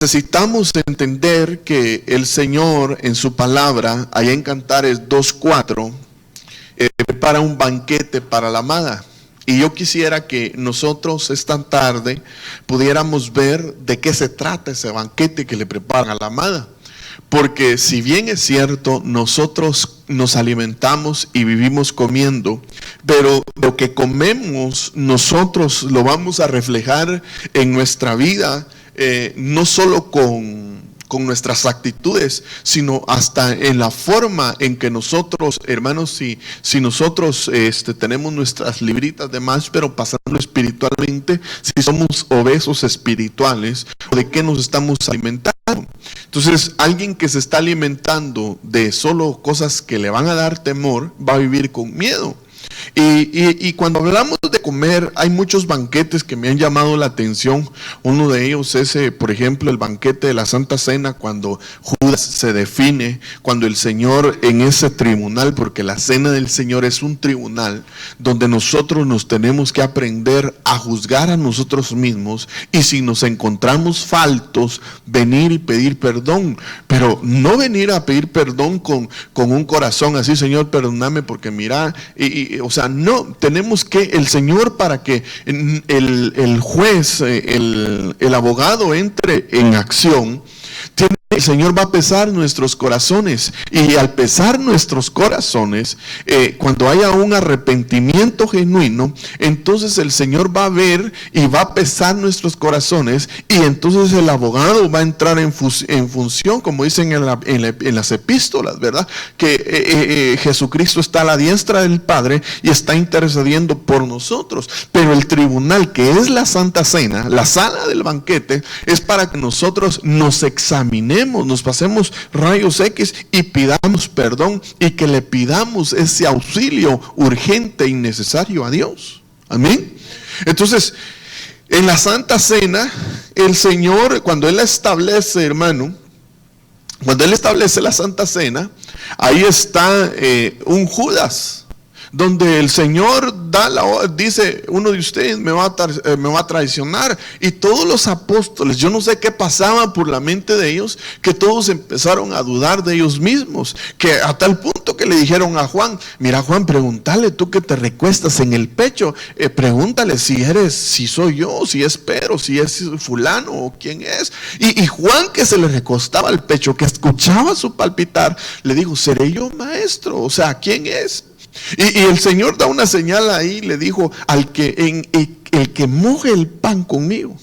necesitamos entender que el Señor en su palabra, allá en Cantares 2:4, prepara un banquete para la amada. Y yo quisiera que nosotros esta tarde pudiéramos ver de qué se trata ese banquete que le preparan a la amada. Porque si bien es cierto, nosotros nos alimentamos y vivimos comiendo, pero lo que comemos nosotros lo vamos a reflejar en nuestra vida, no solo con nuestras actitudes, sino hasta en la forma en que nosotros, hermanos, si nosotros tenemos nuestras libritas de más, pero pasando espiritualmente, si somos obesos espirituales, ¿de qué nos estamos alimentando? Entonces, alguien que se está alimentando de solo cosas que le van a dar temor, va a vivir con miedo. Y cuando hablamos de comer, hay muchos banquetes que me han llamado la atención. Uno de ellos es, por ejemplo, el banquete de la Santa Cena, cuando Judas se define, cuando el Señor en ese tribunal, porque la cena del Señor es un tribunal donde nosotros nos tenemos que aprender a juzgar a nosotros mismos, y si nos encontramos faltos, venir y pedir perdón, pero no venir a pedir perdón con un corazón así, Señor, perdóname porque mira, o sea, no, tenemos que, el Señor, para que el juez, el abogado entre en acción, el Señor va a pesar nuestros corazones, y al pesar nuestros corazones, cuando haya un arrepentimiento genuino, entonces el Señor va a ver y va a pesar nuestros corazones, y entonces el abogado va a entrar en función, como dicen en las epístolas, ¿verdad? Que Jesucristo está a la diestra del Padre y está intercediendo por nosotros, pero el tribunal, que es la Santa Cena, la sala del banquete, es para que nosotros nos examinemos, nos pasemos rayos X y pidamos perdón, y que le pidamos ese auxilio urgente y necesario a Dios. Amén. Entonces, en la Santa Cena, el Señor, cuando Él establece, hermano, cuando Él establece la Santa Cena, ahí está un Judas, donde el Señor dice, uno de ustedes me va a traicionar. Y todos los apóstoles, yo no sé qué pasaba por la mente de ellos, que todos empezaron a dudar de ellos mismos, que a tal punto que le dijeron a Juan, mira Juan, pregúntale, tú que te recuestas en el pecho, pregúntale si soy yo, si es Pedro, si es fulano o quién es. Y Juan, que se le recostaba al pecho, que escuchaba su palpitar, le dijo, ¿seré yo, maestro? O sea, ¿quién es? Y el Señor da una señal ahí, le dijo, el que moje el pan conmigo.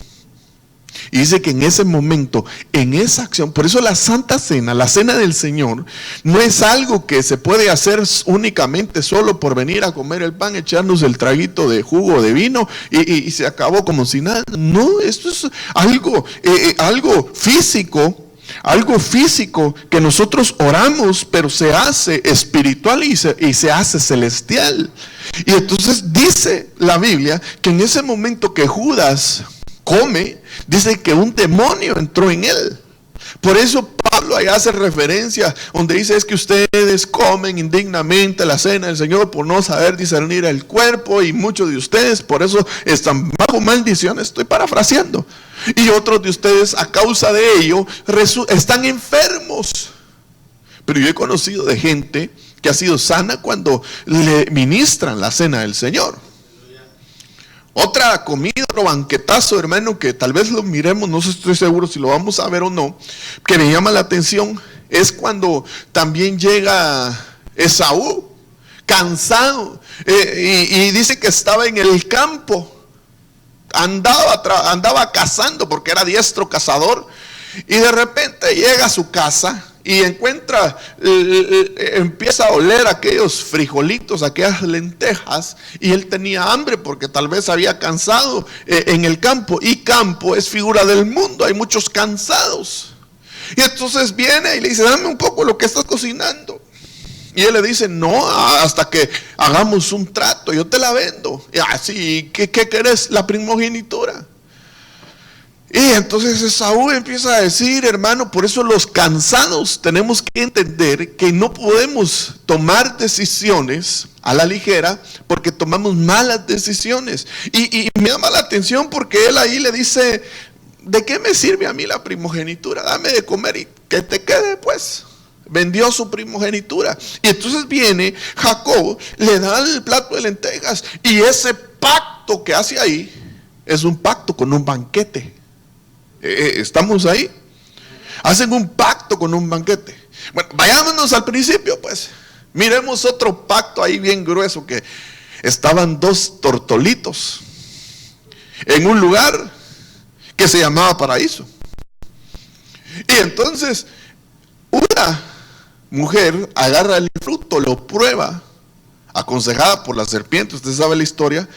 Y dice que en ese momento, en esa acción, por eso la Santa Cena, la Cena del Señor, no es algo que se puede hacer únicamente solo por venir a comer el pan, echarnos el traguito de jugo de vino y se acabó como si nada. No, esto es algo físico. Algo físico que nosotros oramos, pero se hace espiritual y se hace celestial. Y entonces dice la Biblia que en ese momento que Judas come, dice que un demonio entró en él. Por eso Pablo ahí hace referencia donde dice, es que ustedes comen indignamente la cena del Señor por no saber discernir el cuerpo, y muchos de ustedes por eso están bajo maldición. Estoy parafraseando. Y otros de ustedes a causa de ello están enfermos. Pero yo he conocido de gente que ha sido sana cuando le ministran la cena del Señor. Otra comida, otro banquetazo, hermano, que tal vez lo miremos, no estoy seguro si lo vamos a ver o no, que me llama la atención, es cuando también llega Esaú, cansado, y dice que estaba en el campo, andaba cazando porque era diestro cazador, y de repente llega a su casa y empieza a oler aquellos frijolitos, aquellas lentejas, y él tenía hambre porque tal vez había cansado en el campo, y campo es figura del mundo, hay muchos cansados. Y entonces viene y le dice, dame un poco lo que estás cocinando. Y él le dice, no, hasta que hagamos un trato, yo te la vendo. Y así, ¿qué querés? La primogenitura. Y entonces Esaú empieza a decir, hermano, por eso los cansados tenemos que entender que no podemos tomar decisiones a la ligera, porque tomamos malas decisiones. Y me llama la atención porque él ahí le dice, ¿de qué me sirve a mí la primogenitura? Dame de comer y que te quede, pues. Vendió su primogenitura. Y entonces viene Jacob, le da el plato de lentejas, y ese pacto que hace ahí es un pacto con un banquete. ¿Estamos ahí? Hacen un pacto con un banquete. Bueno, vayámonos al principio, pues. Miremos otro pacto ahí bien grueso, que estaban dos tortolitos en un lugar que se llamaba paraíso. Y entonces una mujer agarra el fruto, lo prueba, aconsejada por la serpiente, usted sabe la historia,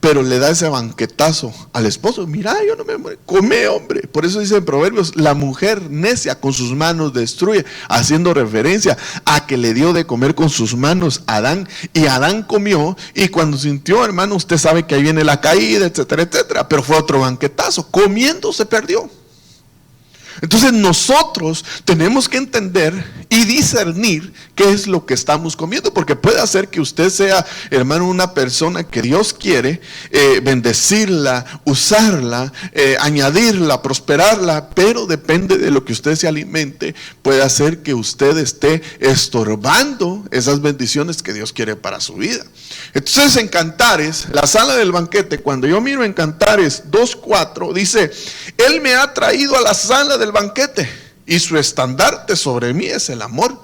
pero le da ese banquetazo al esposo. Mira, yo no me muero, come, hombre. Por eso dice en Proverbios, la mujer necia con sus manos destruye, haciendo referencia a que le dio de comer con sus manos a Adán, y Adán comió, y cuando sintió, hermano, usted sabe que ahí viene la caída, etcétera, etcétera, pero fue otro banquetazo, comiendo se perdió. Entonces nosotros tenemos que entender y discernir qué es lo que estamos comiendo, porque puede hacer que usted sea, hermano, una persona que Dios quiere bendecirla, usarla, añadirla, prosperarla, pero depende de lo que usted se alimente, puede hacer que usted esté estorbando esas bendiciones que Dios quiere para su vida. Entonces en Cantares, la sala del banquete, cuando yo miro en Cantares 2:4, dice: Él me ha traído a la sala del banquete y su estandarte sobre mí es el amor.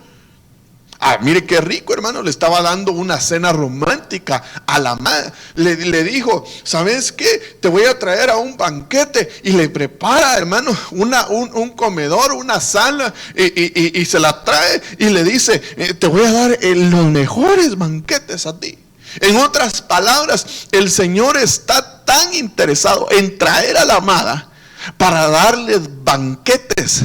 Mire qué rico, hermano, le estaba dando una cena romántica a la amada. Le dijo: ¿sabes qué? Te voy a traer a un banquete, y le prepara, hermano, un comedor, una sala, y se la trae y le dice: te voy a dar los mejores banquetes a ti. En otras palabras, el Señor está tan interesado en traer a la amada para darles banquetes.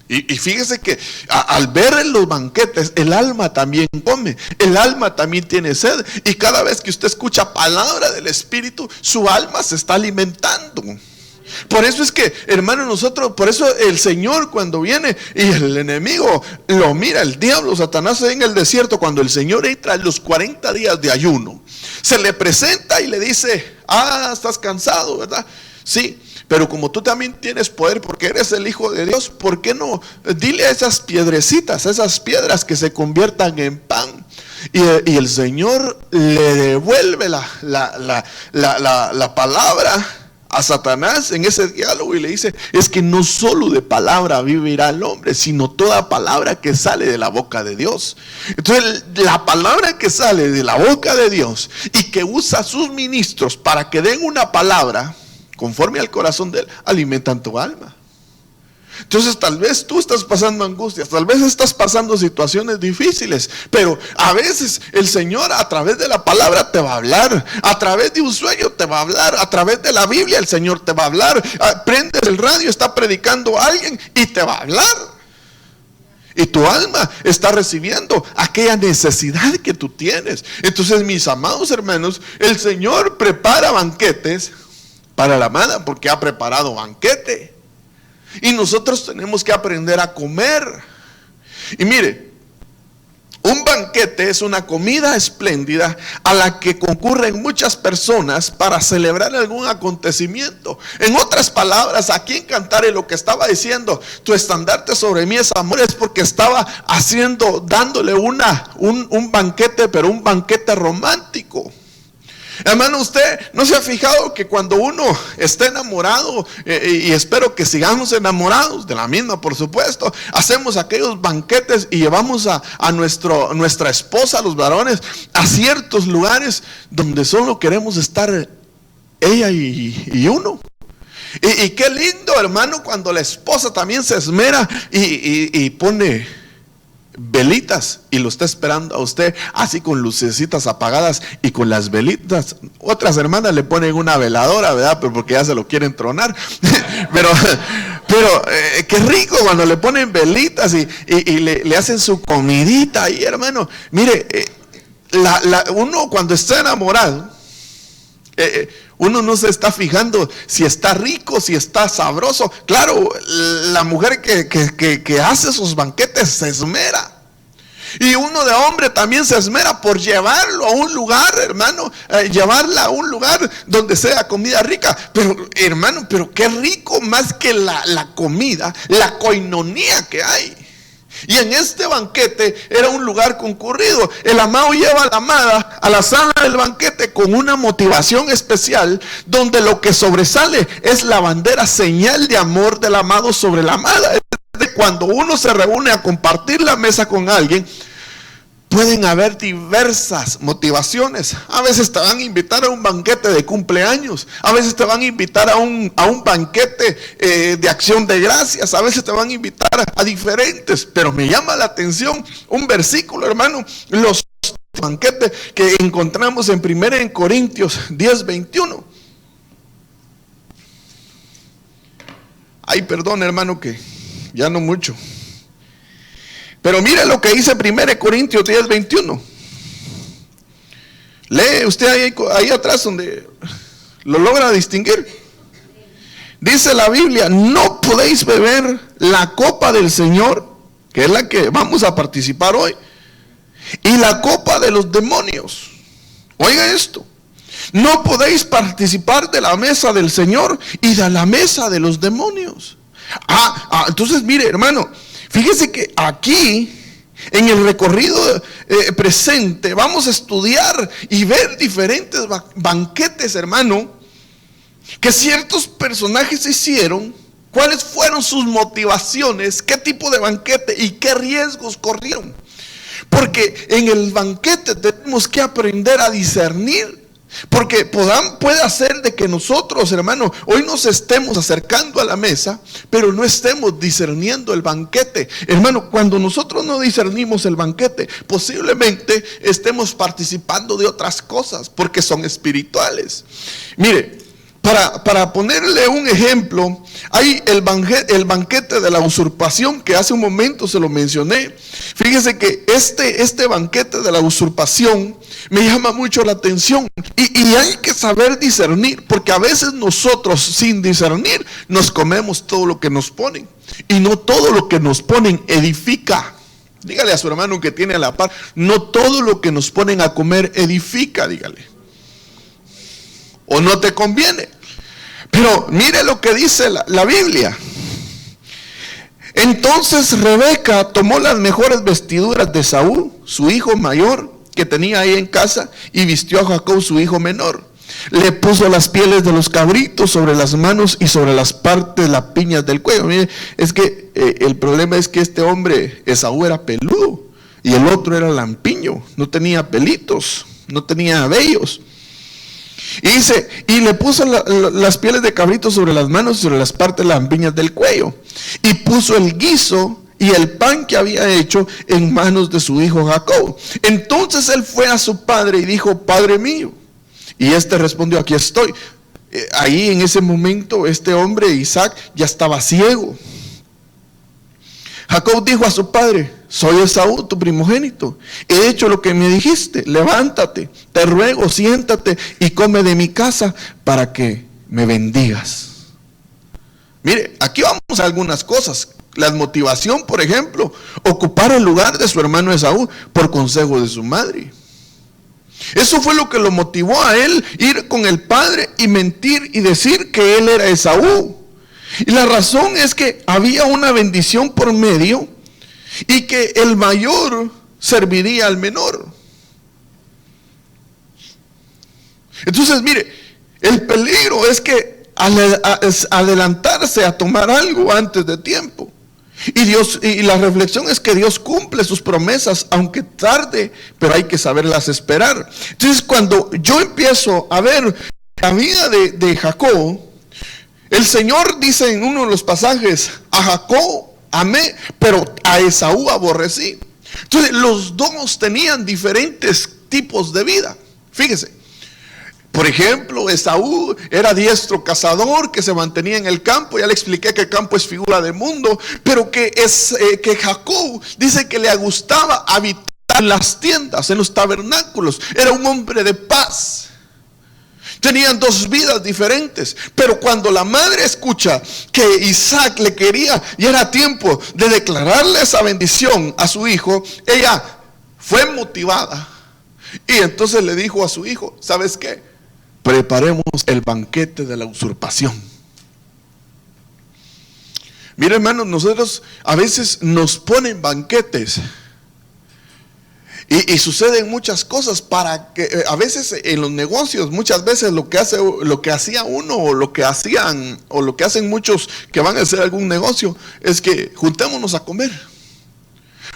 Y fíjese que al ver los banquetes, el alma también come, el alma también tiene sed, y cada vez que usted escucha palabra del Espíritu, su alma se está alimentando. Por eso es que, hermano, por eso el Señor, cuando viene y el enemigo lo mira, el diablo, Satanás, en el desierto, cuando el Señor entra en los 40 días de ayuno, se le presenta y le dice: estás cansado, ¿verdad? Sí, pero como tú también tienes poder porque eres el Hijo de Dios, ¿por qué no? Dile a esas piedrecitas, a esas piedras, que se conviertan en pan. Y el Señor le devuelve la palabra a Satanás en ese diálogo, y le dice: es que no solo de palabra vivirá el hombre, sino toda palabra que sale de la boca de Dios. Entonces la palabra que sale de la boca de Dios y que usa a sus ministros para que den una palabra conforme al corazón de Él, alimentan tu alma. Entonces tal vez tú estás pasando angustias, tal vez estás pasando situaciones difíciles, pero a veces el Señor a través de la palabra te va a hablar, a través de un sueño te va a hablar, a través de la Biblia el Señor te va a hablar. Prendes el radio, está predicando a alguien y te va a hablar. Y tu alma está recibiendo aquella necesidad que tú tienes. Entonces, mis amados hermanos, el Señor prepara banquetes para la amada, porque ha preparado banquete. Y nosotros tenemos que aprender a comer. Y mire, un banquete es una comida espléndida a la que concurren muchas personas para celebrar algún acontecimiento. En otras palabras, aquí en Cantares lo que estaba diciendo: tu estandarte sobre mí es amor, es porque estaba dándole un banquete, pero un banquete romántico. Hermano, usted no se ha fijado que cuando uno está enamorado, y espero que sigamos enamorados de la misma, por supuesto, hacemos aquellos banquetes y llevamos a nuestra esposa, a los varones, a ciertos lugares donde solo queremos estar ella y uno. Y qué lindo, hermano, cuando la esposa también se esmera y pone velitas y lo está esperando a usted, así con lucecitas apagadas y con las velitas. Otras hermanas le ponen una veladora, ¿verdad? Pero porque ya se lo quieren tronar. pero qué rico cuando le ponen velitas y le hacen su comidita ahí, hermano. Mire, uno cuando está enamorado, uno no se está fijando si está rico, si está sabroso. Claro, la mujer que hace sus banquetes se esmera. Y uno de hombre también se esmera por llevarlo a un lugar, hermano, llevarla a un lugar donde sea comida rica. Pero, hermano, pero qué rico más que la comida, la coinonía que hay. Y en este banquete era un lugar concurrido. El amado lleva a la amada a la sala del banquete con una motivación especial, donde lo que sobresale es la bandera señal de amor del amado sobre la amada. Cuando uno se reúne a compartir la mesa con alguien, pueden haber diversas motivaciones. A veces te van a invitar a un banquete de cumpleaños, a veces te van a invitar a un banquete de acción de gracias, a veces te van a invitar a diferentes. Pero me llama la atención un versículo, hermano, los banquetes que encontramos en 1 Corintios 10:21. Ay, perdón, hermano, que ya no mucho. Pero mire lo que dice 1 Corintios 10:21. Lee usted ahí atrás donde lo logra distinguir. Dice la Biblia: no podéis beber la copa del Señor, que es la que vamos a participar hoy, y la copa de los demonios. Oiga esto: no podéis participar de la mesa del Señor y de la mesa de los demonios. Entonces mire, hermano, fíjese que aquí en el recorrido presente vamos a estudiar y ver diferentes banquetes, hermano, que ciertos personajes hicieron, cuáles fueron sus motivaciones, qué tipo de banquete y qué riesgos corrieron. Porque en el banquete tenemos que aprender a discernir. Porque puede hacer de que nosotros, hermano, hoy nos estemos acercando a la mesa, pero no estemos discerniendo el banquete. Hermano, cuando nosotros no discernimos el banquete, posiblemente estemos participando de otras cosas, porque son espirituales. Mire, para ponerle un ejemplo, hay el banquete de la usurpación, que hace un momento se lo mencioné. Fíjese que este banquete de la usurpación me llama mucho la atención, y hay que saber discernir, porque a veces nosotros sin discernir nos comemos todo lo que nos ponen, y no todo lo que nos ponen edifica. Dígale a su hermano que tiene a la par: no todo lo que nos ponen a comer edifica, dígale, o no te conviene. Pero mire lo que dice la Biblia. Entonces Rebeca tomó las mejores vestiduras de Saúl, su hijo mayor, que tenía ahí en casa, y vistió a Jacob, su hijo menor. Le puso las pieles de los cabritos sobre las manos y sobre las partes de las piñas del cuello. Mire, es que el problema es que este hombre, Esaú, era peludo, y el otro era lampiño, no tenía pelitos, no tenía vellos. Y dice, y le puso las pieles de cabrito sobre las manos y sobre las partes de las lampiñas del cuello. Y puso el guiso y el pan que había hecho en manos de su hijo Jacob. Entonces él fue a su padre y dijo: Padre mío. Y este respondió: aquí estoy. Ahí en ese momento este hombre, Isaac, ya estaba ciego. Jacob dijo a su padre: soy Esaú, tu primogénito. He hecho lo que me dijiste. Levántate, te ruego, siéntate y come de mi casa para que me bendigas. Mire, aquí vamos a algunas cosas. La motivación, por ejemplo, ocupar el lugar de su hermano Esaú por consejo de su madre. Eso fue lo que lo motivó a él ir con el padre y mentir y decir que él era Esaú. Y la razón es que había una bendición por medio, y que el mayor serviría al menor. Entonces, mire, el peligro es que adelantarse a tomar algo antes de tiempo. Y la reflexión es que Dios cumple sus promesas, aunque tarde, pero hay que saberlas esperar. Entonces, cuando yo empiezo a ver la vida de Jacob, el Señor dice en uno de los pasajes: a Jacob amé, pero a Esaú aborrecí. Entonces, los dos tenían diferentes tipos de vida. Fíjese, por ejemplo, Esaú era diestro cazador que se mantenía en el campo. Ya le expliqué que el campo es figura del mundo, pero que Jacob dice que le gustaba habitar en las tiendas, en los tabernáculos. Era un hombre de paz. Tenían dos vidas diferentes, pero cuando la madre escucha que Isaac le quería y era tiempo de declararle esa bendición a su hijo, ella fue motivada y entonces le dijo a su hijo, ¿sabes qué? Preparemos el banquete de la usurpación. Mira, hermanos, nosotros a veces nos ponen banquetes y suceden muchas cosas para que a veces en los negocios, muchas veces lo que hacía uno o lo que hacen muchos que van a hacer algún negocio es que juntémonos a comer.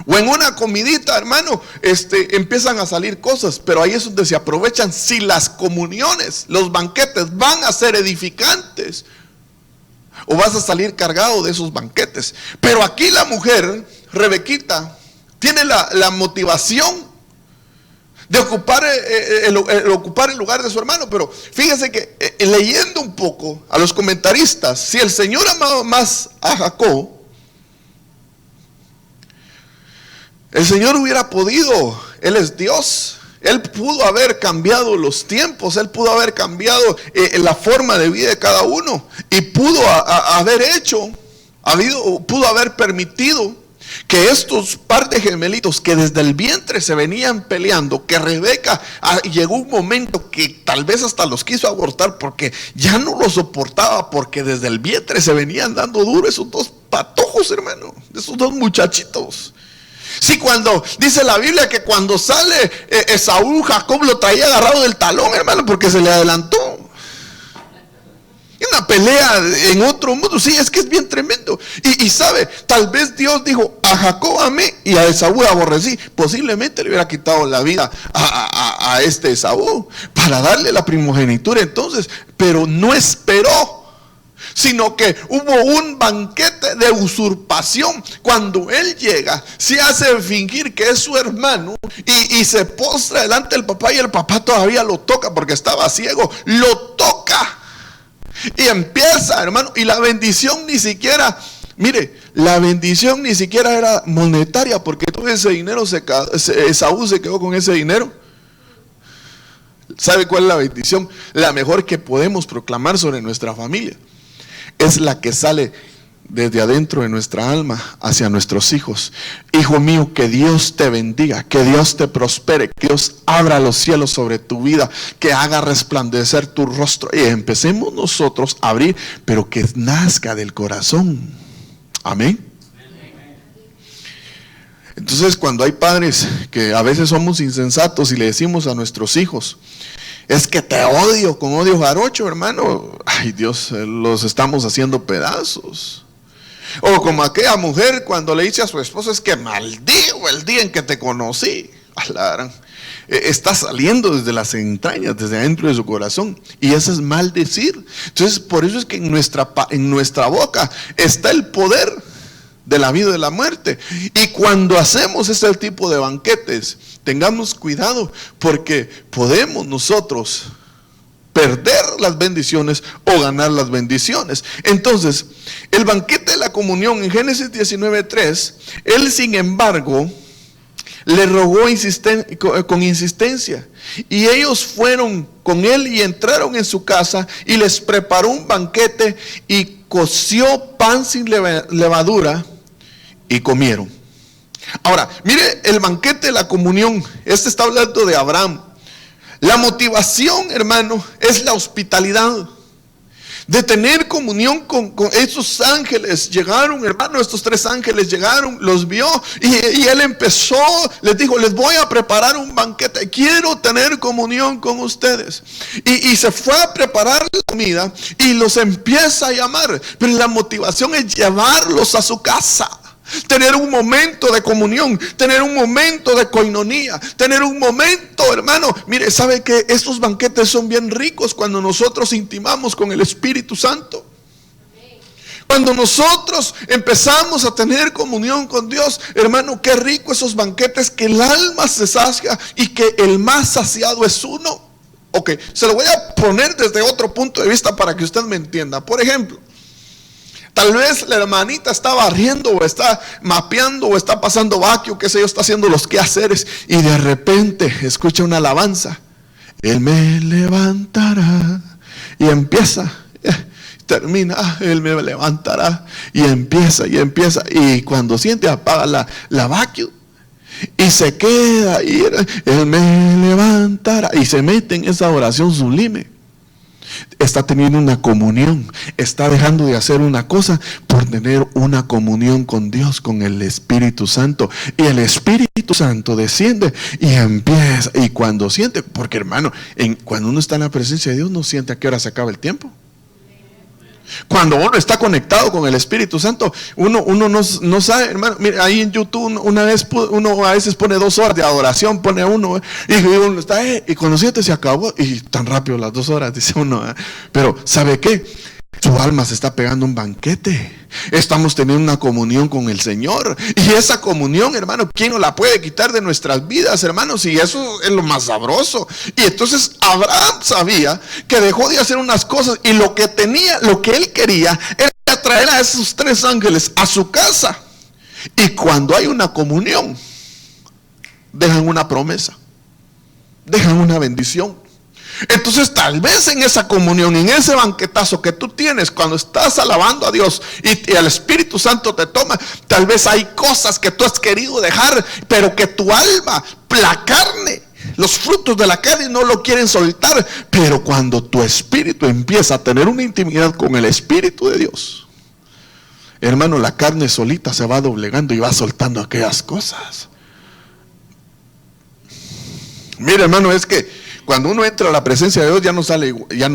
O en una comidita, hermano, empiezan a salir cosas, pero ahí es donde se aprovechan. Si las comuniones, los banquetes van a ser edificantes, o vas a salir cargado de esos banquetes. Pero aquí la mujer, Rebequita, tiene la motivación de ocupar el lugar de su hermano. Pero fíjese que leyendo un poco a los comentaristas, si el Señor amaba más a Jacob, el Señor hubiera podido, Él es Dios, Él pudo haber cambiado los tiempos, Él pudo haber cambiado la forma de vida de cada uno y pudo haber permitido que estos par de gemelitos que desde el vientre se venían peleando, que Rebeca llegó un momento que tal vez hasta los quiso abortar porque ya no lo soportaba, porque desde el vientre se venían dando duro esos dos patojos, hermano, esos dos muchachitos. Sí, cuando dice la Biblia que cuando sale Esaú, Jacob lo traía agarrado del talón, hermano, porque se le adelantó. Una pelea en otro mundo, sí, es que es bien tremendo. Y sabe, tal vez Dios dijo, a Jacob amé y a Esaú aborrecí. Posiblemente le hubiera quitado la vida a este Esaú para darle la primogenitura entonces, pero no esperó, sino que hubo un banquete de usurpación. Cuando él llega, se hace fingir que es su hermano y se postra delante del papá, y el papá todavía lo toca porque estaba ciego, lo toca y empieza, hermano, y la bendición ni siquiera, mire, la bendición ni siquiera era monetaria, porque todo ese dinero, Esaú se quedó con ese dinero. ¿Sabe cuál es la bendición? La mejor que podemos proclamar sobre nuestra familia es la que sale desde adentro de nuestra alma hacia nuestros hijos. Hijo mío, que Dios te bendiga, que Dios te prospere, que Dios abra los cielos sobre tu vida, que haga resplandecer tu rostro. Y empecemos nosotros a abrir, pero que nazca del corazón. Amén. Entonces, cuando hay padres que a veces somos insensatos y le decimos a nuestros hijos, es que te odio con odio jarocho, hermano. Ay, Dios, los estamos haciendo pedazos. O como aquella mujer cuando le dice a su esposo, es que maldigo el día en que te conocí. Está saliendo desde las entrañas, desde adentro de su corazón. Y eso es maldecir. Entonces, por eso es que en nuestra boca está el poder de la vida y de la muerte. Y cuando hacemos este tipo de banquetes, tengamos cuidado, porque podemos nosotros perder las bendiciones o ganar las bendiciones. Entonces, el banquete de la comunión en Génesis 19:3, él sin embargo le rogó con insistencia, y ellos fueron con él y entraron en su casa y les preparó un banquete y coció pan sin levadura y comieron. Ahora, mire el banquete de la comunión. Este está hablando de Abraham. La motivación, hermano, es la hospitalidad, de tener comunión con esos ángeles. Llegaron, hermano, estos 3 ángeles llegaron, los vio y él empezó, les dijo, les voy a preparar un banquete, quiero tener comunión con ustedes. Y se fue a preparar la comida y los empieza a llamar, pero la motivación es llevarlos a su casa. Tener un momento de comunión, tener un momento de coinonía, tener un momento, hermano. Mire, ¿sabe que estos banquetes son bien ricos cuando nosotros intimamos con el Espíritu Santo? Cuando nosotros empezamos a tener comunión con Dios, hermano, qué rico esos banquetes, que el alma se sacia y que el más saciado es uno. Ok, se lo voy a poner desde otro punto de vista para que usted me entienda. Por ejemplo, tal vez la hermanita está barriendo o está mapeando o está pasando vaquio, qué sé yo, está haciendo los quehaceres y de repente escucha una alabanza. Él me levantará y empieza, termina, Él me levantará y empieza y cuando siente apaga la vaquio Y se queda, y Él me levantará, y se mete en esa oración sublime. Está teniendo una comunión, está dejando de hacer una cosa por tener una comunión con Dios, con el Espíritu Santo. Y el Espíritu Santo desciende y empieza, y cuando siente, porque hermano, cuando uno está en la presencia de Dios no siente a qué hora se acaba el tiempo. Cuando uno está conectado con el Espíritu Santo, uno no sabe, hermano. Mira, ahí en YouTube uno a veces pone 2 horas de adoración, pone uno, y uno está, y cuando siente se acabó, y tan rápido las 2 horas, dice uno. Pero ¿sabe qué? Su alma se está pegando un banquete. Estamos teniendo una comunión con el Señor. Y esa comunión, hermano, ¿quién nos la puede quitar de nuestras vidas, hermanos? Y eso es lo más sabroso. Y entonces Abraham sabía que dejó de hacer unas cosas, y lo que él quería era traer a esos 3 ángeles a su casa. Y cuando hay una comunión, dejan una promesa, dejan una bendición. Entonces tal vez en esa comunión, en ese banquetazo que tú tienes cuando estás alabando a Dios y el Espíritu Santo te toma, tal vez hay cosas que tú has querido dejar, pero que tu alma, la carne, los frutos de la carne no lo quieren soltar. Pero cuando tu espíritu empieza a tener una intimidad con el Espíritu de Dios, hermano, la carne solita se va doblegando y va soltando aquellas cosas. Mira, hermano, es que cuando uno entra a la presencia de Dios ya no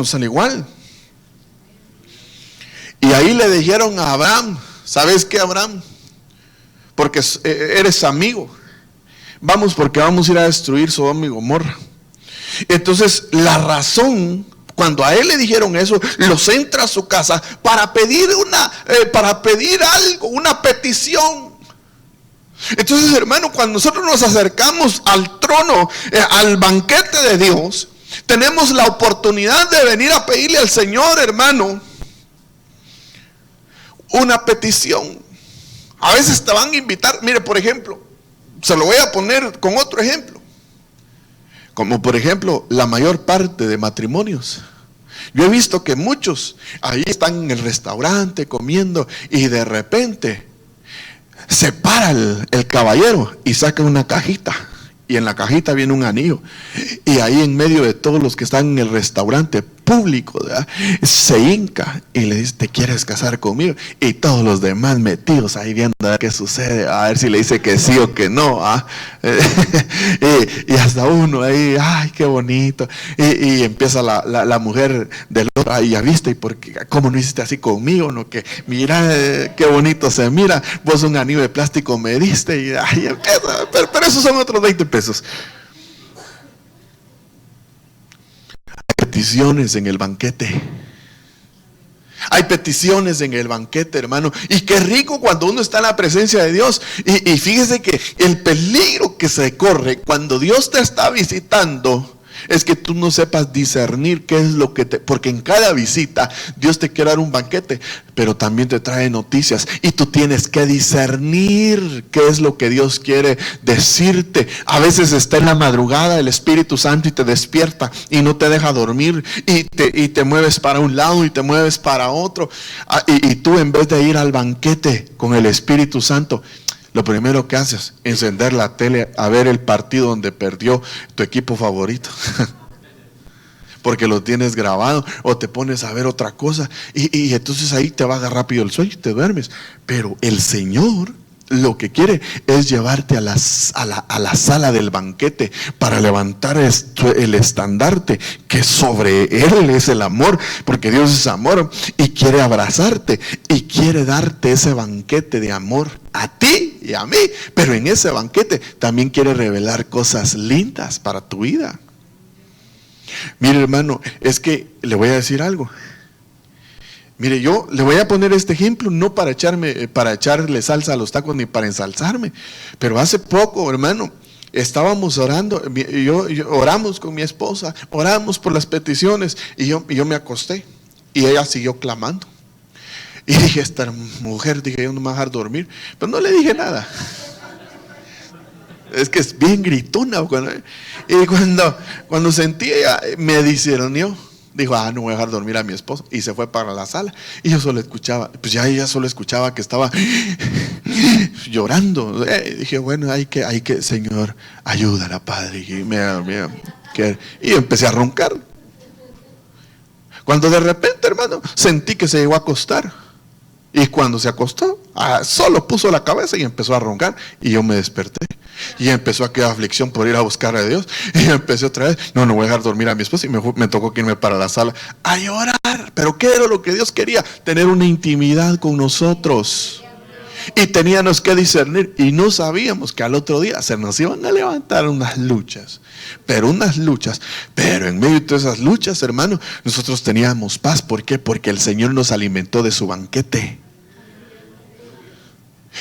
sale igual. Y ahí le dijeron a Abraham, ¿sabes qué, Abraham? Porque eres amigo. Vamos, porque vamos a ir a destruir Sodoma y Gomorra. Entonces la razón, cuando a él le dijeron eso, los entra a su casa para pedir algo, una petición. Entonces, hermano, cuando nosotros nos acercamos al trono, al banquete de Dios, tenemos la oportunidad de venir a pedirle al Señor, hermano, una petición. A veces te van a invitar, mire, por ejemplo, se lo voy a poner con otro ejemplo, como por ejemplo la mayor parte de matrimonios. Yo he visto que muchos ahí están en el restaurante comiendo y de repente se para el caballero y saca una cajita, y en la cajita viene un anillo, y ahí en medio de todos los que están en el restaurante público, ¿verdad?, se hinca y le dice, ¿te quieres casar conmigo? Y todos los demás metidos ahí viendo a ver qué sucede, a ver si le dice que sí o que no, y hasta uno ahí, ay, qué bonito, y empieza la mujer del otro, ay, ya viste, ¿y por qué? ¿Cómo no hiciste así conmigo? No, que mira, qué bonito se mira, vos un anillo de plástico me diste, y ay, empieza, pero esos son otros 20 pesos. Peticiones en el banquete. Hay peticiones en el banquete, hermano. Y qué rico cuando uno está en la presencia de Dios. Y fíjese que el peligro que se corre cuando Dios te está visitando es que tú no sepas discernir qué es lo que porque en cada visita Dios te quiere dar un banquete, pero también te trae noticias, y tú tienes que discernir qué es lo que Dios quiere decirte. A veces está en la madrugada el Espíritu Santo y te despierta y no te deja dormir, y te mueves para un lado y te mueves para otro, y tú, en vez de ir al banquete con el Espíritu Santo, lo primero que haces es encender la tele a ver el partido donde perdió tu equipo favorito. Porque lo tienes grabado, o te pones a ver otra cosa, y entonces ahí te va rápido el sueño y te duermes. Pero el Señor lo que quiere es llevarte a la sala del banquete para levantar el estandarte, que sobre Él es el amor, porque Dios es amor, y quiere abrazarte y quiere darte ese banquete de amor a ti y a mí. Pero en ese banquete también quiere revelar cosas lindas para tu vida. Mire, hermano, es que le voy a decir algo. Mire, yo le voy a poner este ejemplo, no para echarle salsa a los tacos ni para ensalzarme, pero hace poco, hermano, estábamos orando, yo oramos con mi esposa, oramos por las peticiones, y yo me acosté y ella siguió clamando. Y dije, esta mujer, dije, yo no me voy a dejar dormir, pero no le dije nada. Es que es bien gritona. Y cuando sentí, ella me discernió. Dijo, no voy a dejar dormir a mi esposo, y se fue para la sala. Y yo solo escuchaba, pues ya ella solo escuchaba que estaba llorando. Dije, bueno, hay que, Señor, ayúdala, Padre. Y empecé a roncar. Cuando de repente, hermano, sentí que se llegó a acostar. Y cuando se acostó, solo puso la cabeza y empezó a roncar. Y yo me desperté. Y empezó aquella aflicción por ir a buscar a Dios. Y empecé otra vez, no voy a dejar dormir a mi esposa. Y me tocó que irme para la sala a llorar. Pero ¿qué era lo que Dios quería? Tener una intimidad con nosotros. Y teníamos que discernir. Y no sabíamos que al otro día se nos iban a levantar unas luchas. Pero en medio de todas esas luchas, hermano, nosotros teníamos paz. ¿Por qué? Porque el Señor nos alimentó de su banquete.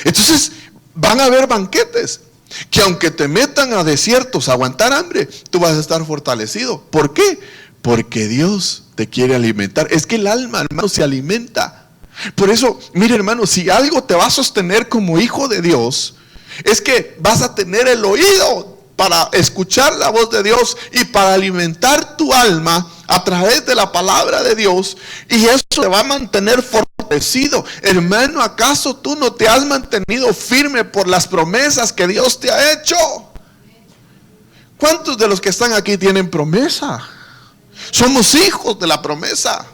Entonces, van a haber banquetes que aunque te metan a desiertos a aguantar hambre, tú vas a estar fortalecido. ¿Por qué? Porque Dios te quiere alimentar. Es que el alma, hermano, se alimenta. Por eso, mire, hermano, si algo te va a sostener como hijo de Dios, es que vas a tener el oído para escuchar la voz de Dios y para alimentar tu alma a través de la palabra de Dios, y eso te va a mantener fortalecido. Hermano, ¿acaso tú no te has mantenido firme por las promesas que Dios te ha hecho? ¿Cuántos de los que están aquí tienen promesa? Somos hijos de la promesa.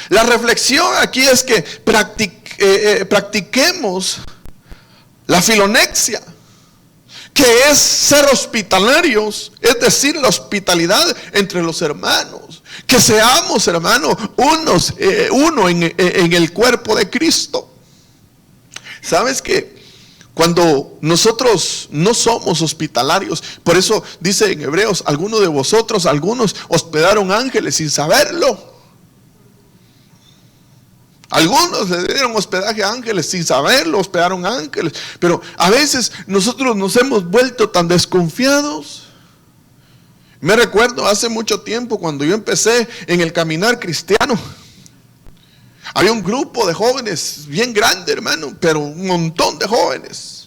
La reflexión aquí es que practiquemos la filonexia, que es ser hospitalarios, es decir, la hospitalidad entre los hermanos. Que seamos, hermanos, uno en el cuerpo de Cristo. ¿Sabes qué? Cuando nosotros no somos hospitalarios, por eso dice en Hebreos, algunos de vosotros, algunos hospedaron ángeles sin saberlo. Algunos le dieron hospedaje a ángeles sin saberlo, hospedaron ángeles. Pero a veces nosotros nos hemos vuelto tan desconfiados. Me recuerdo hace mucho tiempo cuando yo empecé en el caminar cristiano. Había un grupo de jóvenes bien grande, hermano, pero un montón de jóvenes.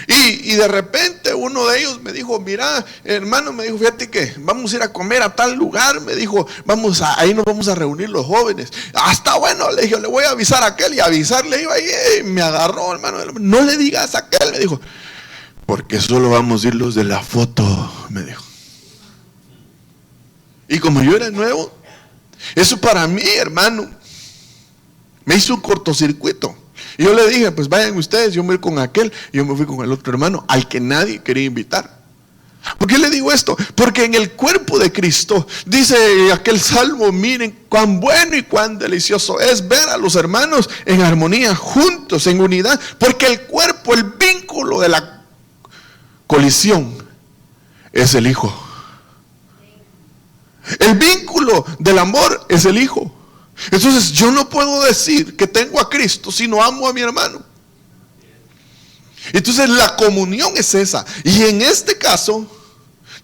Y de repente uno de ellos me dijo, mira, hermano, me dijo, fíjate que vamos a ir a comer a tal lugar. Me dijo, ahí nos vamos a reunir los jóvenes. Está bueno, le dije, le voy a avisar a aquel. Y avisarle iba ahí, me agarró, hermano. No le digas a aquel, me dijo, porque solo vamos a ir los de la foto, me dijo. Y como yo era nuevo, eso para mí, hermano, me hizo un cortocircuito. Y yo le dije, pues vayan ustedes, yo me voy con aquel. Y yo me fui con el otro hermano, al que nadie quería invitar. ¿Por qué le digo esto? Porque en el cuerpo de Cristo, dice aquel salmo, miren cuán bueno y cuán delicioso es ver a los hermanos en armonía, juntos, en unidad. Porque el cuerpo, el vínculo de la colisión es el Hijo. El vínculo del amor es el Hijo. Entonces yo no puedo decir que tengo a Cristo si no amo a mi hermano. Entonces la comunión es esa. Y en este caso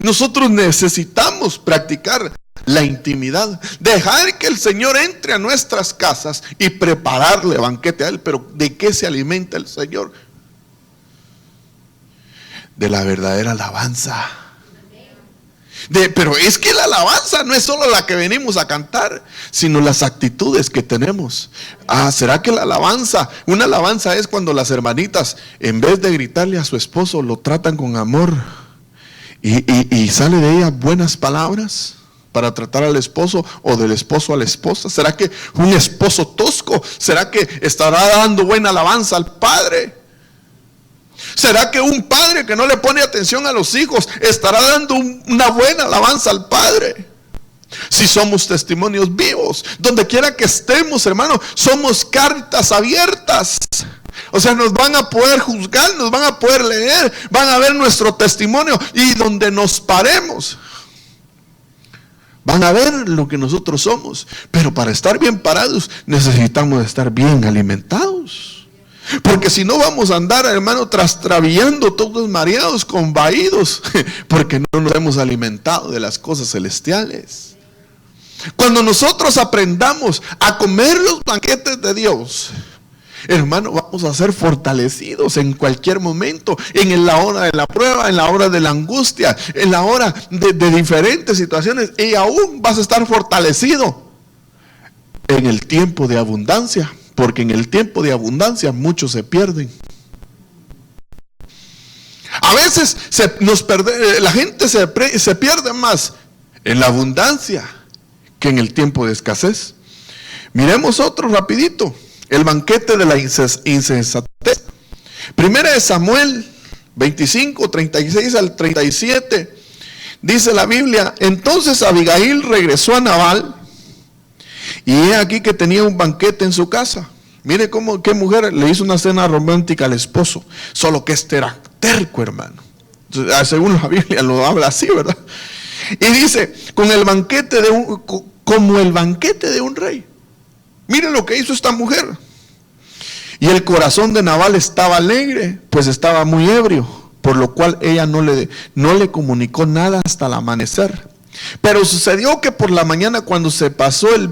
nosotros necesitamos practicar la intimidad, dejar que el Señor entre a nuestras casas y prepararle banquete a Él. Pero ¿de qué se alimenta el Señor? De la verdadera alabanza. Pero es que la alabanza no es solo la que venimos a cantar, sino las actitudes que tenemos. ¿Será que la alabanza, una alabanza es cuando las hermanitas, en vez de gritarle a su esposo, lo tratan con amor y sale de ella buenas palabras para tratar al esposo, o del esposo a la esposa? ¿Será que un esposo tosco, será que estará dando buena alabanza al padre? ¿Será que un padre que no le pone atención a los hijos estará dando una buena alabanza al Padre? Si somos testimonios vivos, donde quiera que estemos, hermano, somos cartas abiertas. O sea, nos van a poder juzgar, nos van a poder leer, van a ver nuestro testimonio, y donde nos paremos van a ver lo que nosotros somos. Pero para estar bien parados necesitamos estar bien alimentados. Porque si no vamos a andar, hermano, trastrabillando, todos mareados, convaídos, porque no nos hemos alimentado de las cosas celestiales. Cuando nosotros aprendamos a comer los banquetes de Dios, hermano, vamos a ser fortalecidos en cualquier momento, en la hora de la prueba, en la hora de la angustia, en la hora de diferentes situaciones, y aún vas a estar fortalecido en el tiempo de abundancia. porque en el tiempo de abundancia muchos se pierden. A veces la gente se pierde más en la abundancia que en el tiempo de escasez. Miremos otro rapidito, el banquete de la insensatez. Primera de Samuel 25, 36 al 37, dice la Biblia: entonces Abigail regresó a Nabal, y he aquí que tenía un banquete en su casa. Mire qué mujer le hizo una cena romántica al esposo, solo que este era terco, hermano. Según la Biblia lo habla así, ¿verdad? Y dice, como el banquete de un rey. Mire lo que hizo esta mujer. Y el corazón de Nabal estaba alegre, pues estaba muy ebrio, por lo cual ella no le comunicó nada hasta el amanecer. Pero sucedió que por la mañana, cuando se le pasó el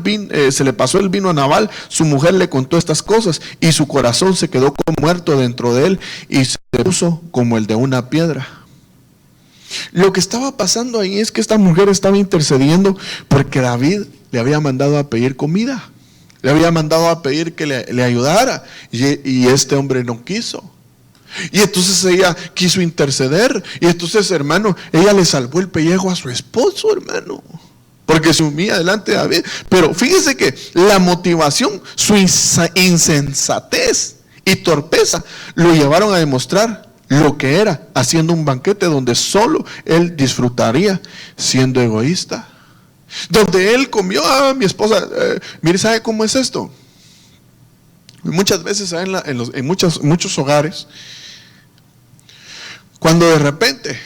vino a Nabal, su mujer le contó estas cosas, y su corazón se quedó como muerto dentro de él, y se puso como el de una piedra. Lo que estaba pasando ahí es que esta mujer estaba intercediendo porque David le había mandado a pedir comida, le había mandado a pedir que le ayudara, y este hombre no quiso. Y entonces ella quiso interceder, y entonces, hermano, ella le salvó el pellejo a su esposo, hermano, porque se humilla delante de David. Pero fíjese que la motivación, su insensatez y torpeza lo llevaron a demostrar lo que era, haciendo un banquete donde solo él disfrutaría, siendo egoísta. Donde él comió, mi esposa, mire, ¿sabe cómo es esto? Muchas veces en muchos hogares, cuando de repente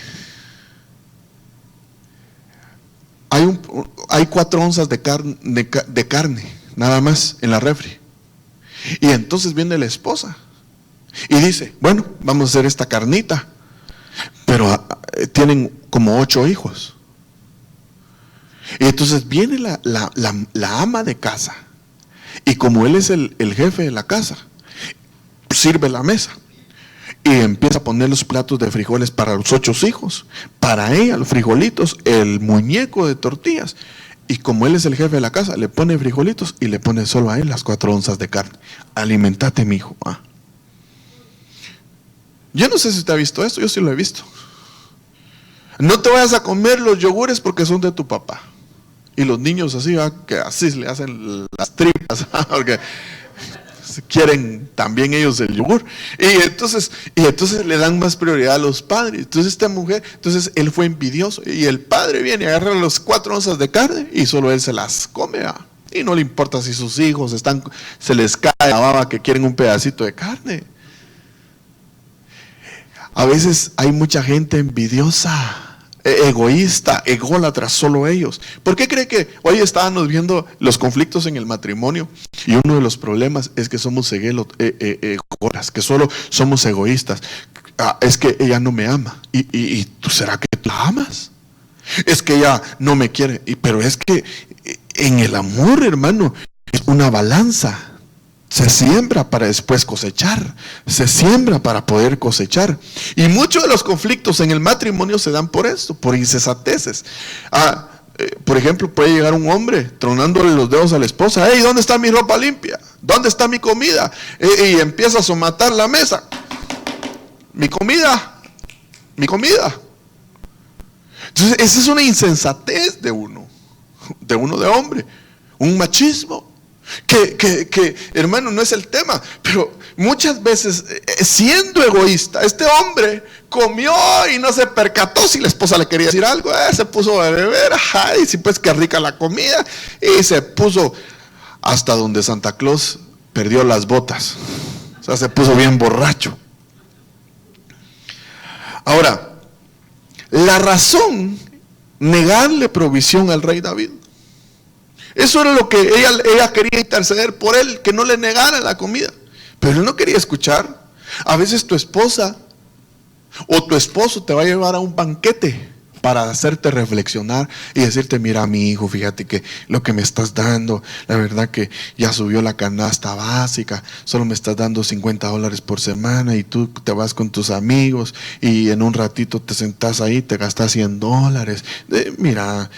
hay 4 onzas de carne, nada más en la refri, y entonces viene la esposa y dice, bueno, vamos a hacer esta carnita, pero tienen como 8 hijos. Y entonces viene la ama de casa, y como él es el jefe de la casa, sirve la mesa y empieza a poner los platos de frijoles para los 8 hijos, para ella los frijolitos, el muñeco de tortillas, y como él es el jefe de la casa, le pone frijolitos y le pone solo a él las 4 onzas de carne. Alimentate, mi hijo. Yo no sé si usted ha visto esto, yo sí lo he visto. No te vayas a comer los yogures porque son de tu papá. Y los niños así, que así le hacen las tripas, porque quieren también ellos el yogur. Y entonces le dan más prioridad a los padres. Entonces esta mujer, él fue envidioso, y el padre viene y agarra las 4 onzas de carne y solo él se las come. Y no le importa si sus hijos se les cae la baba que quieren un pedacito de carne. A veces hay mucha gente envidiosa, egoísta, ególatra, solo ellos. ¿Por qué cree que hoy estábamos viendo los conflictos en el matrimonio? Y uno de los problemas es que somos ególatras, que solo somos egoístas. Es que ella no me ama. ¿Y tú será que tú la amas? Es que ella no me quiere. Pero es que en el amor, hermano, es una balanza. Se siembra para después cosechar, se siembra para poder cosechar. Y muchos de los conflictos en el matrimonio se dan por esto, por insensateces. Por ejemplo, puede llegar un hombre tronándole los dedos a la esposa: hey, ¿dónde está mi ropa limpia? ¿Dónde está mi comida? Y empieza a somatar la mesa. Mi comida. Entonces esa es una insensatez de uno de hombre, un machismo. Que hermano, no es el tema, pero muchas veces, siendo egoísta, este hombre comió y no se percató si la esposa le quería decir algo. Se puso a beber, y sí, pues qué rica la comida, y se puso hasta donde Santa Claus perdió las botas. O sea, se puso bien borracho. Ahora, la razón, negarle provisión al rey David. Eso era lo que ella quería interceder por él, que no le negaran la comida. Pero él no quería escuchar. A veces tu esposa o tu esposo te va a llevar a un banquete para hacerte reflexionar y decirte: mira, mi hijo, fíjate que lo que me estás dando, la verdad que ya subió la canasta básica, solo me estás dando $50 por semana, y tú te vas con tus amigos y en un ratito te sentás ahí, te gastas $100. Mira,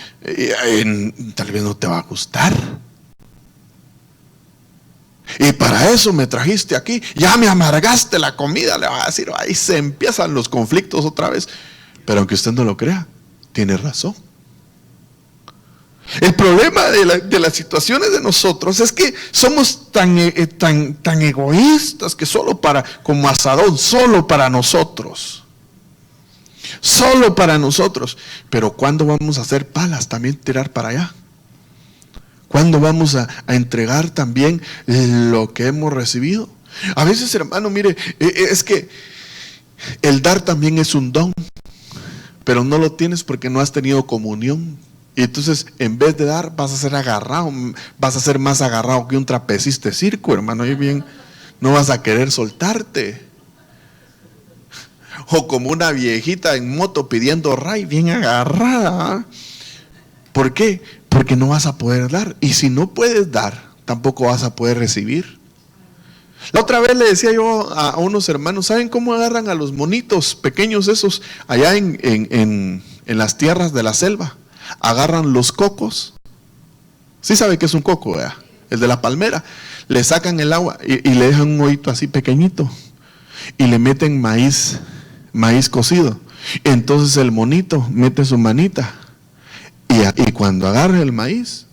tal vez no te va a gustar. Y para eso me trajiste aquí, ya me amargaste la comida, le va a decir. Ahí se empiezan los conflictos otra vez. Pero aunque usted no lo crea, tiene razón. El problema de las situaciones de nosotros es que somos tan egoístas que como asadón, solo para nosotros. Solo para nosotros. Pero ¿cuándo vamos a hacer palas también tirar para allá? ¿Cuándo vamos a entregar también lo que hemos recibido? A veces, hermano, mire, es que el dar también es un don, pero no lo tienes porque no has tenido comunión. Y entonces, en vez de dar, vas a ser agarrado, vas a ser más agarrado que un trapecista de circo, hermano. Y bien, no vas a querer soltarte. O como una viejita en moto pidiendo ray, bien agarrada. ¿Por qué? Porque no vas a poder dar. Y si no puedes dar, tampoco vas a poder recibir. La otra vez le decía yo a unos hermanos, ¿saben cómo agarran a los monitos pequeños esos allá en las tierras de la selva? Agarran los cocos. ¿Sí sabe qué es un coco, ¿verdad? El de la palmera. Le sacan el agua y le dejan un hoyito así pequeñito. Y le meten maíz cocido. Entonces el monito mete su manita. Y cuando agarra el maíz,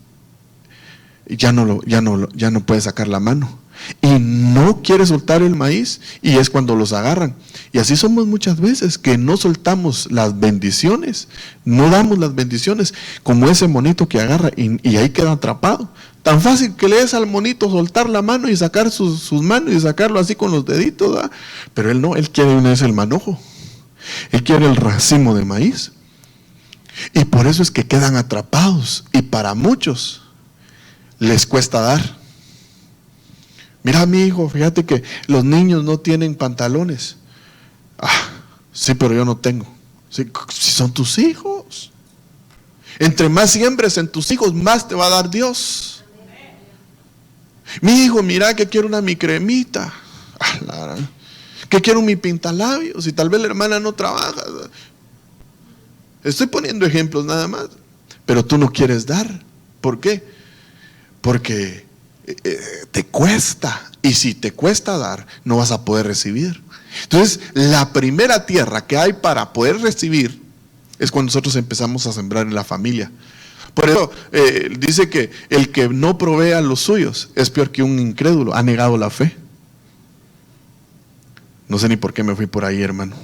ya no puede sacar la mano. Y no quiere soltar el maíz, y es cuando los agarran. Y así somos muchas veces, que no soltamos las bendiciones, no damos las bendiciones, como ese monito que agarra y ahí queda atrapado. Tan fácil que le es al monito soltar la mano y sacar sus manos y sacarlo así con los deditos, ¿verdad? Pero él no, él quiere una vez el manojo, él quiere el racimo de maíz. Y por eso es que quedan atrapados, y para muchos les cuesta dar. Mira, mi hijo, fíjate que los niños no tienen pantalones. Sí, pero yo no tengo. Sí, si son tus hijos. Entre más siembres en tus hijos, más te va a dar Dios. Mi hijo, mira que quiero mi cremita. Que quiero mi pintalabios. Y tal vez la hermana no trabaja. Estoy poniendo ejemplos nada más. Pero tú no quieres dar. ¿Por qué? Porque te cuesta. Y si te cuesta dar, no vas a poder recibir. Entonces, la primera tierra que hay para poder recibir es cuando nosotros empezamos a sembrar en la familia. Por eso dice que el que no provee a los suyos es peor que un incrédulo, ha negado la fe. No sé ni por qué me fui por ahí, hermano.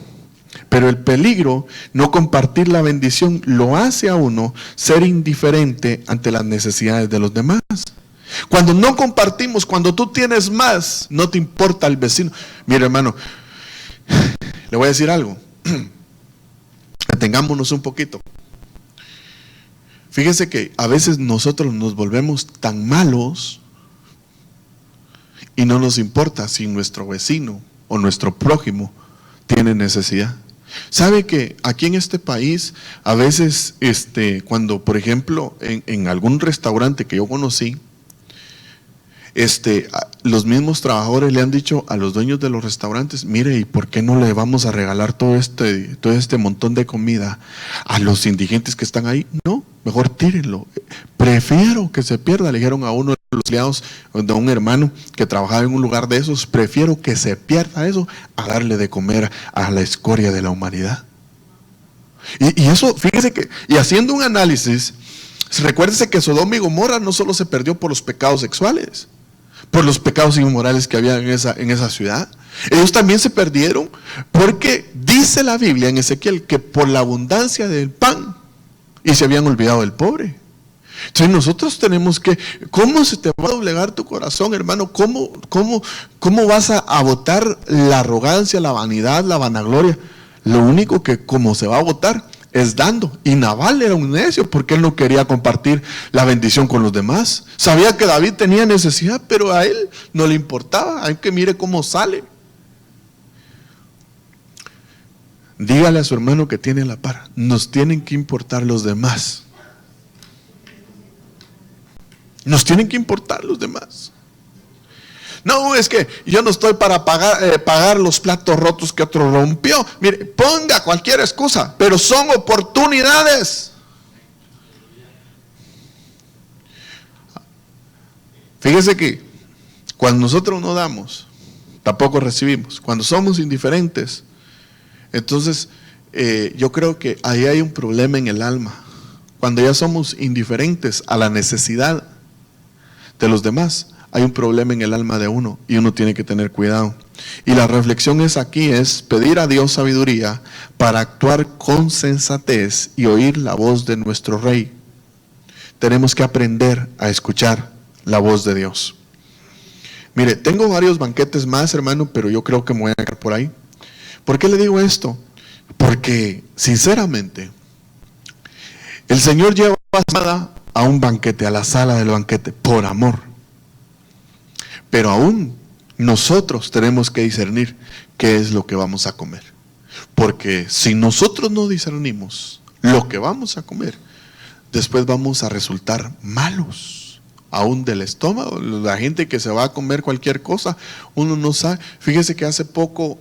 Pero el peligro, no compartir la bendición, lo hace a uno ser indiferente ante las necesidades de los demás. Cuando no compartimos, cuando tú tienes más, no te importa el vecino. Mira, hermano, le voy a decir algo. Detengámonos un poquito. Fíjese que a veces nosotros nos volvemos tan malos y no nos importa si nuestro vecino o nuestro prójimo tiene necesidad. ¿Sabe que aquí en este país a veces cuando por ejemplo en algún restaurante que yo conocí, los mismos trabajadores le han dicho a los dueños de los restaurantes: mire, ¿y por qué no le vamos a regalar todo este montón de comida a los indigentes que están ahí? No, mejor tírenlo. Prefiero que se pierda, le dijeron a uno de los empleados de un hermano que trabajaba en un lugar de esos: prefiero que se pierda eso a darle de comer a la escoria de la humanidad. Y eso, fíjese que, y haciendo un análisis, recuérdese que Sodoma y Gomorra no solo se perdió por los pecados sexuales, por los pecados inmorales que había en esa ciudad. Ellos también se perdieron porque dice la Biblia en Ezequiel que por la abundancia del pan, y se habían olvidado del pobre. Entonces nosotros tenemos que, ¿cómo se te va a doblegar tu corazón, hermano? ¿Cómo vas a botar la arrogancia, la vanidad, la vanagloria? Lo único que como se va a botar es dando. Y Nabal era un necio porque él no quería compartir la bendición con los demás. Sabía que David tenía necesidad, pero a él no le importaba. Hay que mire cómo sale. Dígale a su hermano que tiene la par: nos tienen que importar los demás. Nos tienen que importar los demás. No, es que yo no estoy para pagar los platos rotos que otro rompió. Mire, ponga cualquier excusa, pero son oportunidades. Fíjese que Cuando nosotros no damos, tampoco recibimos. Cuando somos indiferentes, entonces yo creo que ahí hay un problema en el alma. Cuando ya somos indiferentes a la necesidad de los demás, hay un problema en el alma de uno y uno tiene que tener cuidado. Y la reflexión es pedir a Dios sabiduría para actuar con sensatez y oír la voz de nuestro Rey. Tenemos que aprender a escuchar la voz de Dios. Mire, tengo varios banquetes más, hermano, pero yo creo que me voy a quedar por ahí. ¿Por qué le digo esto? Porque, sinceramente, el Señor lleva a un banquete, a la sala del banquete, por amor. Pero aún nosotros tenemos que discernir qué es lo que vamos a comer. Porque si nosotros no discernimos lo que vamos a comer, después vamos a resultar malos, aún del estómago. La gente que se va a comer cualquier cosa, uno no sabe. Fíjese que hace poco,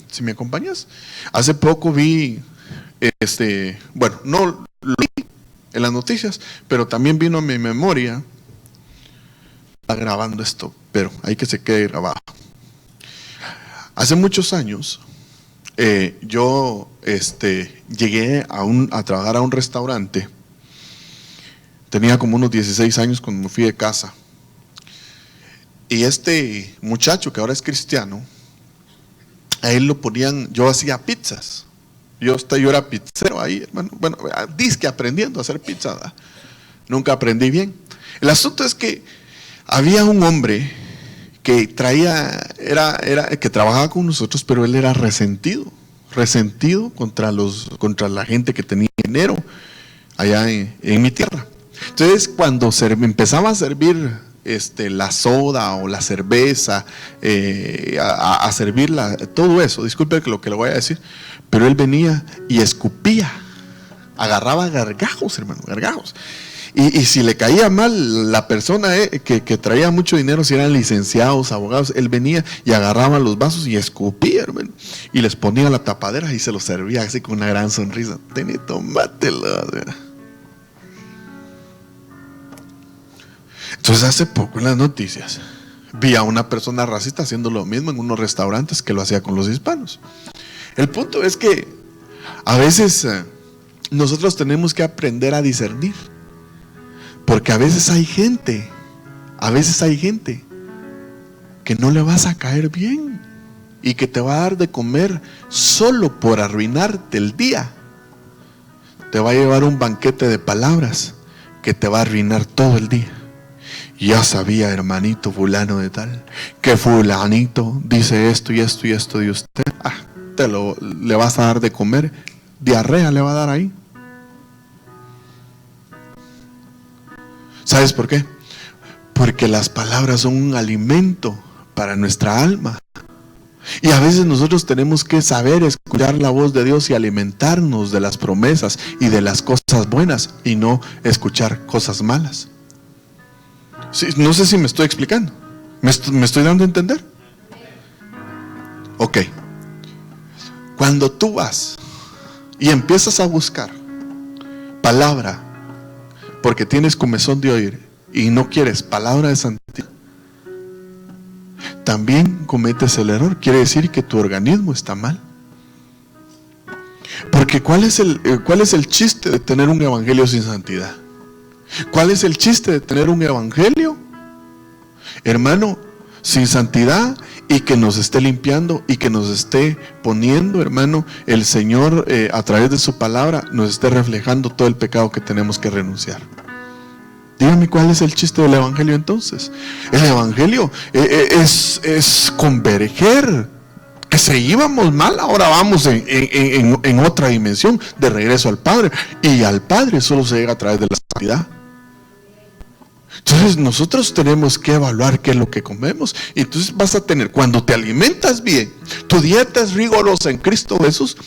si me acompañas, hace poco vi, bueno, no lo vi en las noticias, pero también vino a mi memoria, está grabando esto, pero hay que se quede grabado. Hace muchos años, yo llegué a trabajar a un restaurante. Tenía como unos 16 años cuando me fui de casa. Y este muchacho que ahora es cristiano, a él lo ponían, yo hacía pizzas. Yo era pizzero ahí, hermano. Bueno, dizque aprendiendo a hacer pizza, ¿verdad? Nunca aprendí bien. El asunto es que había un hombre que que trabajaba con nosotros, pero él era resentido contra la gente que tenía dinero allá en mi tierra. Entonces, cuando empezaba a servir la soda o la cerveza, a servir todo eso, disculpe lo que le voy a decir, pero él venía y escupía, agarraba gargajos, hermano, gargajos. Y si le caía mal la persona que traía mucho dinero, si eran licenciados, abogados, él venía y agarraba los vasos y escupía, hermano, y les ponía la tapadera y se los servía así con una gran sonrisa. Tené, tómatelo. Entonces hace poco en las noticias vi a una persona racista haciendo lo mismo en unos restaurantes que lo hacía con los hispanos. El punto es que a veces nosotros tenemos que aprender a discernir. Porque a veces hay gente que no le vas a caer bien y que te va a dar de comer solo por arruinarte el día. Te va a llevar un banquete de palabras que te va a arruinar todo el día. Ya sabía, hermanito fulano de tal, que fulanito dice esto y esto y esto de usted. Le vas a dar de comer, diarrea le va a dar ahí. ¿Sabes por qué? Porque las palabras son un alimento para nuestra alma. Y a veces nosotros tenemos que saber escuchar la voz de Dios y alimentarnos de las promesas y de las cosas buenas y no escuchar cosas malas. Sí, no sé si me estoy explicando. ¿Me estoy dando a entender? Ok. Cuando tú vas y empiezas a buscar palabra, porque tienes comezón de oír y no quieres palabra de santidad, también cometes el error. Quiere decir que tu organismo está mal. Porque ¿cuál es el chiste de tener un evangelio sin santidad? ¿Cuál es el chiste de tener un evangelio, hermano, sin santidad y que nos esté limpiando y que nos esté poniendo, hermano, el Señor a través de su palabra nos esté reflejando todo el pecado que tenemos que renunciar? Dígame, ¿cuál es el chiste del evangelio entonces? El evangelio es converger. Que si íbamos mal, ahora vamos en otra dimensión, de regreso al Padre. Y al Padre solo se llega a través de la santidad. Entonces nosotros tenemos que evaluar qué es lo que comemos. Y entonces vas a tener, cuando te alimentas bien, tu dieta es rigurosa en Cristo Jesús,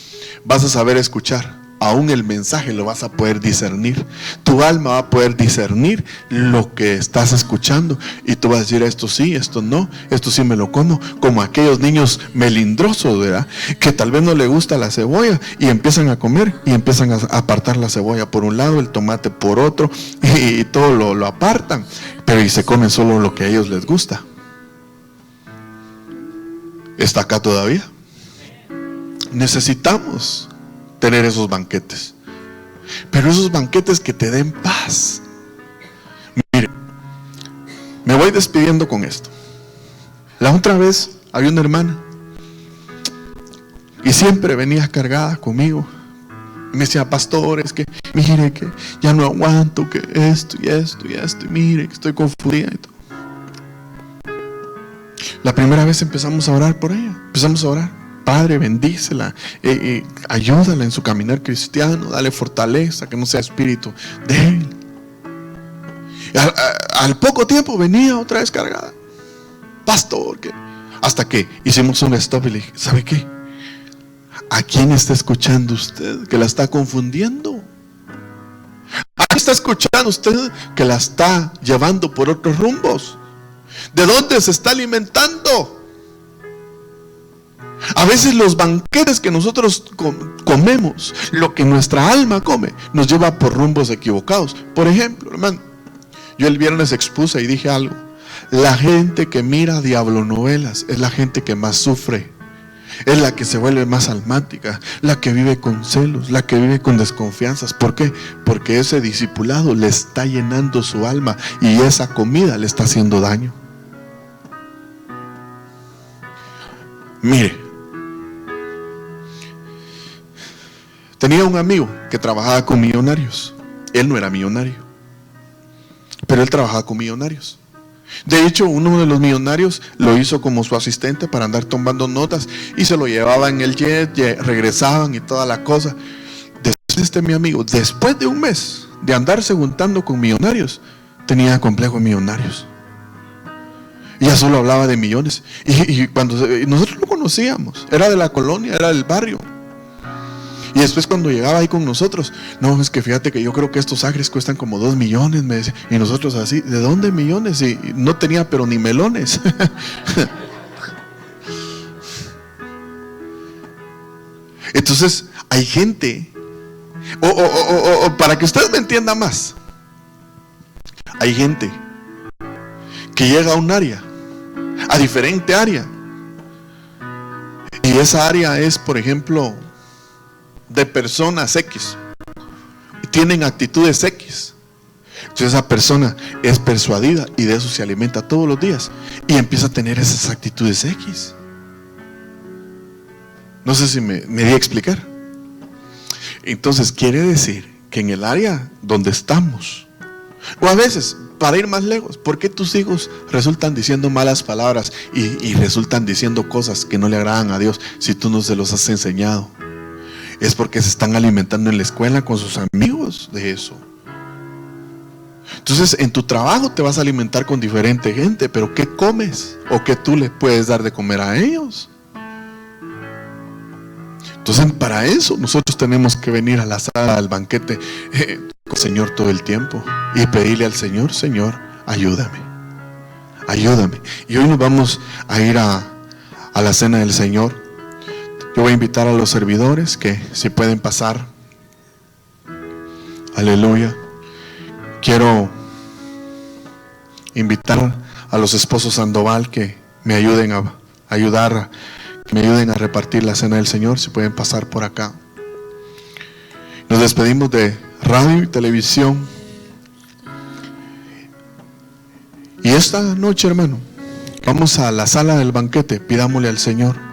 vas a saber escuchar. Aún el mensaje lo vas a poder discernir. Tu alma va a poder discernir lo que estás escuchando. Y tú vas a decir, esto sí, esto no, esto sí me lo como. Como aquellos niños melindrosos, ¿verdad? Que tal vez no les gusta la cebolla y empiezan a comer y empiezan a apartar la cebolla por un lado, el tomate por otro, y todo lo apartan. Pero y se comen solo lo que a ellos les gusta. está acá todavía. Necesitamos tener esos banquetes, pero esos banquetes que te den paz. Mire, me voy despidiendo con esto. La otra vez había una hermana y siempre venía cargada conmigo. Me decía, pastor, es que mire que ya no aguanto, que esto y esto y esto, y mire que estoy confundida y todo. La primera vez empezamos a orar por ella. Empezamos a orar: Padre, bendícela, ayúdala en su caminar cristiano, dale fortaleza, que no sea espíritu débil. Al poco tiempo venía otra vez cargada. Pastor, que hasta que hicimos un stop y le dije, ¿sabe qué? ¿A quién está escuchando usted que la está confundiendo? ¿A quién está escuchando usted que la está llevando por otros rumbos? ¿De dónde se está alimentando? A veces los banquetes que nosotros comemos, lo que nuestra alma come, nos lleva por rumbos equivocados. Por ejemplo, hermano, yo el viernes expuse y dije algo: la gente que mira diablonovelas es la gente que más sufre, es la que se vuelve más almática, la que vive con celos, la que vive con desconfianzas. ¿Por qué? Porque ese discipulado le está llenando su alma y esa comida le está haciendo daño. Mire, tenía un amigo que trabajaba con millonarios. Él no era millonario, pero él trabajaba con millonarios. De hecho, uno de los millonarios lo hizo como su asistente para andar tomando notas, y se lo llevaba en el jet, regresaban y toda la cosa. Después mi amigo, después de un mes de andarse juntando con millonarios, tenía complejo de millonarios. Y ya solo hablaba de millones. Y cuando nosotros lo conocíamos, era de la colonia, era del barrio. Y después cuando llegaba ahí con nosotros, no, es que fíjate que yo creo que estos agres cuestan como 2 millones, me decía. Y nosotros así, ¿de dónde millones? Y no tenía pero ni melones. Entonces hay gente, para que usted me entienda más, hay gente que llega a un área, a diferente área, y esa área es, por ejemplo, de personas X, tienen actitudes X. Entonces esa persona es persuadida y de eso se alimenta todos los días y empieza a tener esas actitudes X. No sé si me di a explicar. Entonces quiere decir que en el área donde estamos, o a veces, para ir más lejos, ¿por qué tus hijos resultan diciendo malas palabras y resultan diciendo cosas que no le agradan a Dios si tú no se los has enseñado? Es porque se están alimentando en la escuela con sus amigos de eso. Entonces en tu trabajo te vas a alimentar con diferente gente, pero ¿qué comes? ¿O qué tú les puedes dar de comer a ellos? Entonces para eso nosotros tenemos que venir a la sala del banquete con el Señor todo el tiempo y pedirle al Señor: Señor, ayúdame, ayúdame. Y hoy nos vamos a ir a la cena del Señor. Yo voy a invitar a los servidores que si pueden pasar. Aleluya. Quiero invitar a los esposos Sandoval que me ayuden a ayudar, que me ayuden a repartir la cena del Señor. Si pueden pasar por acá. Nos despedimos de radio y televisión. Y esta noche, hermano, vamos a la sala del banquete. Pidámosle al Señor